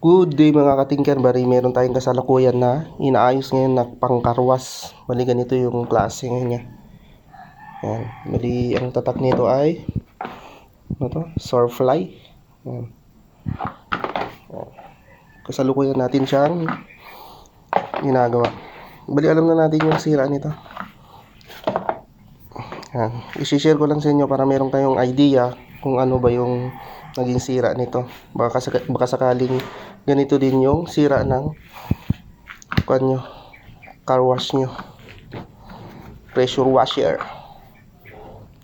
Good day mga katingker, bari meron tayong kasalukuyan na inaayos ngayon na pangkarwas. Bali ganito yung klase ngayon niya. Yan. Bali ang tatak nito ay ano to? Surfly. Yan. Kasalukuyan natin siyang ginagawa. Bali alam na natin yung sira nito. Yan. I-share ko lang sa inyo para meron kayong idea kung ano ba yung naging sira nito. Baka sakaling ganito din yung sira ng kanyo, car wash nyo, pressure washer.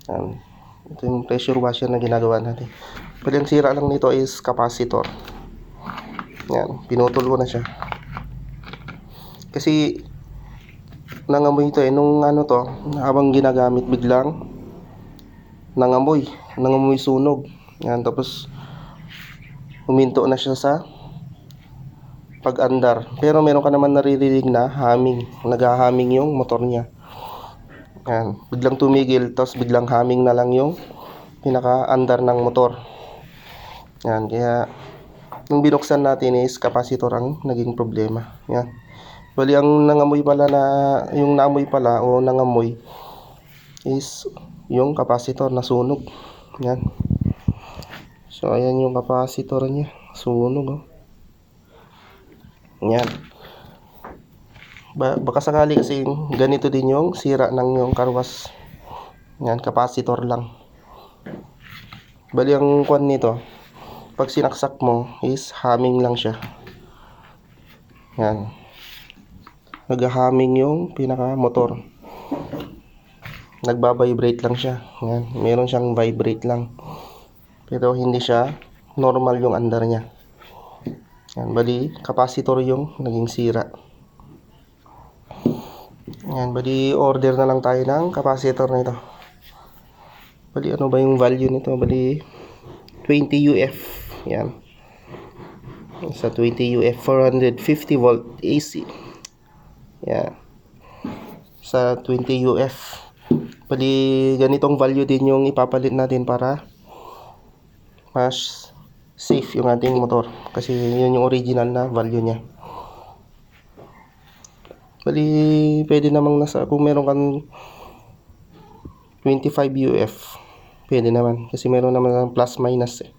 Yan. Ito yung pressure washer na ginagawa natin. Pero yung sira lang nito is capacitor. Yan, pinutol ko na siya kasi nangamoy ito nung ano to, habang ginagamit biglang nangamoy sunog. Yan, tapos huminto na siya sa pag-andar, pero meron ka naman naririnig na humming, nag-humming yung motor niya. Yan, biglang tumigil, tapos biglang humming na lang yung pinaka-andar ng motor. Yan, kaya nung binuksan natin is capacitor ang naging problema. Yan, bali ang nangamoy pala na, yung naamoy pala o nangamoy is yung capacitor na sunog. Yan, so ayan yung capacitor niya, sunog oh. Yan, baka sakali kasi ganito din yung sira ng yung karwas. Yan, capacitor lang. Bali ang kwan nito, pag sinaksak mo is humming lang siya. Yan, nag-humming yung pinaka motor, nagba-vibrate lang siya. Yan, meron siyang vibrate lang, pero hindi siya normal yung andar niya. Yan, bali capacitor yung naging sira. Yan, bali order na lang tayo ng capacitor na ito. Bali ano ba yung value nito? Bali 20 UF. Yan, sa 20 UF 450 volt AC. Yan, sa 20 UF. Bali ganitong value din yung ipapalit natin para mas safe yung ating motor, kasi yun yung original na value niya. Bali pwede namang nasa, kung meron kang 25 UF pwede naman, kasi meron naman plus minus eh.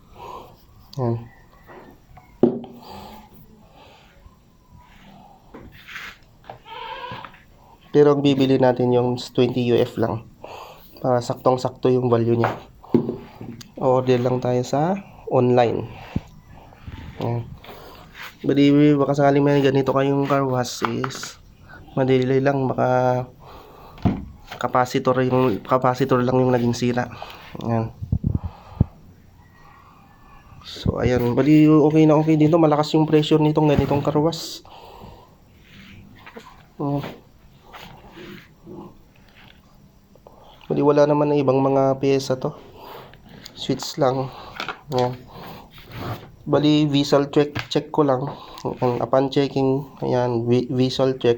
Yan, pero ang bibili natin yung 20 UF lang para saktong sakto yung value niya. Order lang tayo sa online. Yan, bali baka sakaling may ganito kayong car wash is madali lang, baka capacitor lang yung naging sira. Yan, so ayan, bali okay na okay dito, malakas yung pressure nitong ganitong car wash. Bali wala naman na ibang mga pyesa to, switch lang. Yan, bali visual check ko lang. Upon checking, ayan, visual check,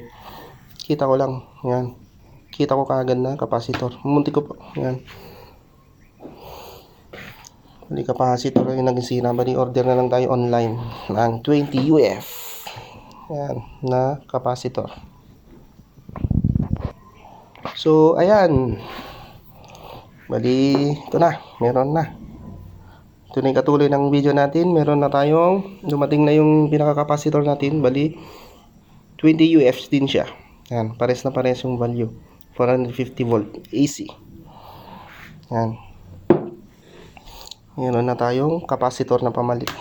kita ko lang, yan, kita ko kaagad na capacitor, munti ko pa. Yan, bali capacitor yung naging sira. Bali order na lang tayo online ng 20 UF yan na capacitor. So ayan, bali ito na, meron na. Ito na yung katuloy ng video natin. Meron na tayong, dumating na yung pinaka-capacitor natin. Bali 20 UF din siya. Yan, pares na pares yung value, 450 volt AC. Yan, meron na tayong capacitor na pamalit.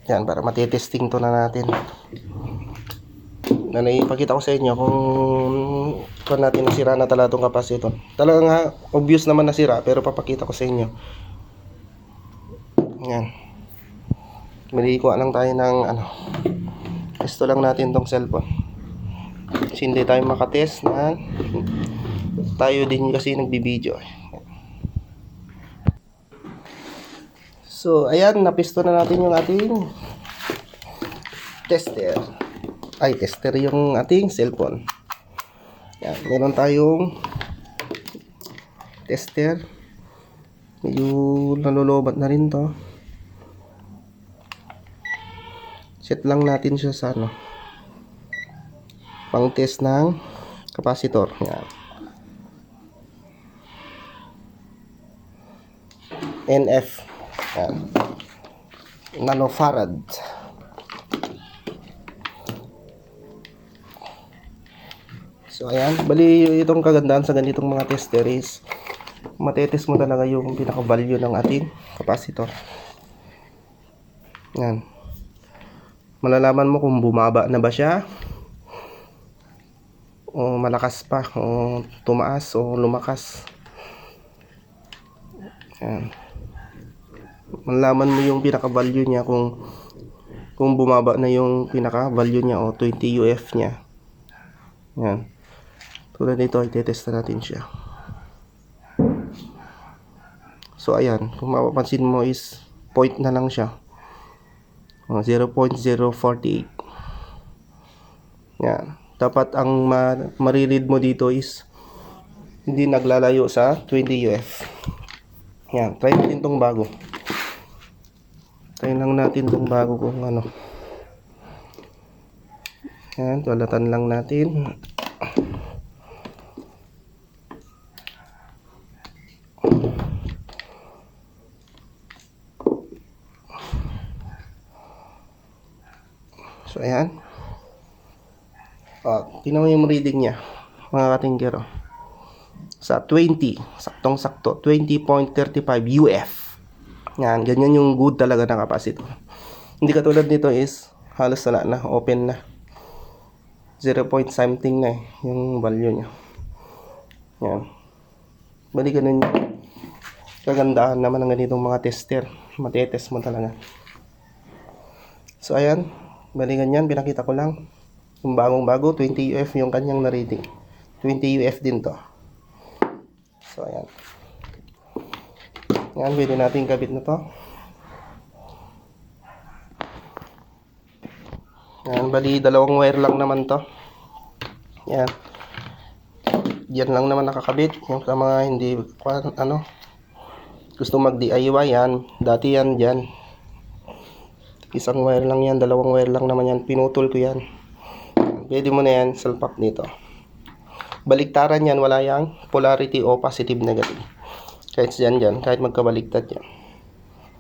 Yan, para matitesting to na natin. Na naipakita ko sa inyo kung natin nasira na talaga itong capacitor. Talagang obvious naman nasira, pero papakita ko sa inyo. Yan, malikuha lang tayo ng ano, testo lang natin tong cellphone, kasi hindi tayo makatest na tayo din kasi nagbibideo. So ayan, napisto na natin yung ating tester. Ay, tester yung ating cellphone. Yan, meron tayong tester. Medyo nalolobat na rin to. Set lang natin siya sa ano, pang test ng capacitor. Yan. NF. Yan. Nanofarad. So ayan, bali itong kagandahan sa ganitong mga tester is matetest mo talaga yung pinaka value ng ating capacitor. Yan. Malalaman mo kung bumaba na ba siya, o malakas pa, o tumaas, o lumakas. Yan. Malalaman mo yung pinaka value niya kung bumaba na yung pinaka value niya o 20 UF niya. Yan. Tulad nito, itetest natin siya. So ayan, kung mapapansin mo is point na lang siya. 0.048. Yan. Dapat ang mariread mo dito is hindi naglalayo sa 20 UF. Yan, try natin tong bago. Try lang natin tong bago kung ano. Yan, tulatan lang natin. So ayan. Tingnan mo yung reading niya, mga katinggero. Sa 20, saktong-sakto, 20.35 UF. Yan, ganyan yung good talaga na capacitor. Hindi katulad nito is halos na open na. 0 point something na yung value niya. Yan. Bali ganun yung kagandahan naman ng ganitong mga tester. Matetest mo talaga. So ayan, bali ganyan, pinakita ko lang. Yung bagong-bago, 20 UF yung kanyang na-reading. 20 UF din to. So, ayan. Ayan, pwede natin kabit na to. Ayan, bali, dalawang wire lang naman to. Ayan. Diyan lang naman nakakabit. Yung sa mga hindi, gusto mag-DIY yan. Dati yan, dyan. Isang wire lang yan, dalawang wire lang naman yan. Pinutol ko yan. Pwede mo na yan, salpak dito. Baliktaran yan, wala yang polarity o positive negative. Kahit dyan, kahit magkabaliktad yan.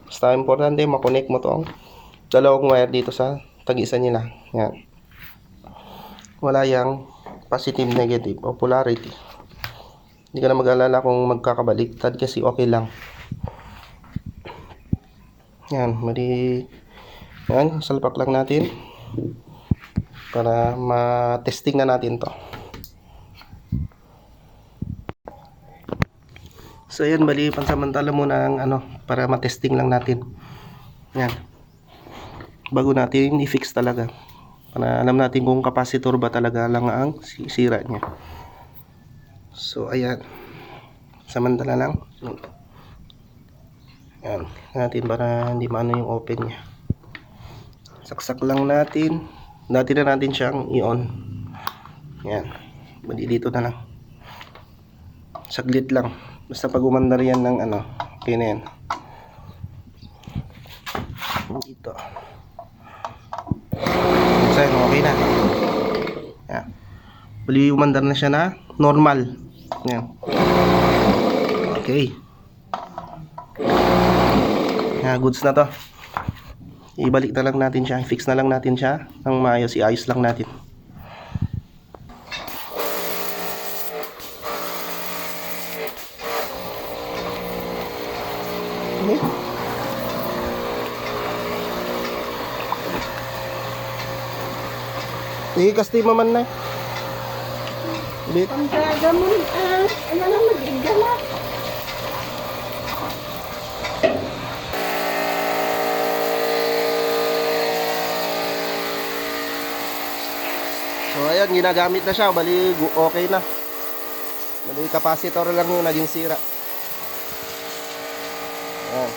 Basta importante, makonect mo to dalawang wire dito sa tag-isa nila. Yan. Wala yang positive negative o polarity. Hindi ka na mag-alala kung magkakabaliktad kasi okay lang. Yan, mali. Yan, salpak lang natin para ma-testing na natin to. So ayan, bali pansamantala muna ang para ma-testing lang natin. Yan. Bago natin i-fix talaga. Para alam natin kung capacitor ba talaga lang ang sira niya. So ayan. Samantala lang. Yan. Natin para hindi maano yung open niya. Saksak lang natin. Dati na natin siyang i-on. Yan. Bali dito na lang. Saglit lang. Basta pag umandar yan ng okay na yan. Dito. Okay na. Yan. Bali umandar na siya na normal. Yan. Okay. Yan, goods na to. Ibalik na lang natin siya, fix na lang natin siya ng maayos, iayos lang natin. Sige, kasti maman na. Bit. Ang gagamon, ano lang mag-igala. So ayan, ginagamit na siya, bali okay na. Bali capacitor lang yung naging sira. Ayan.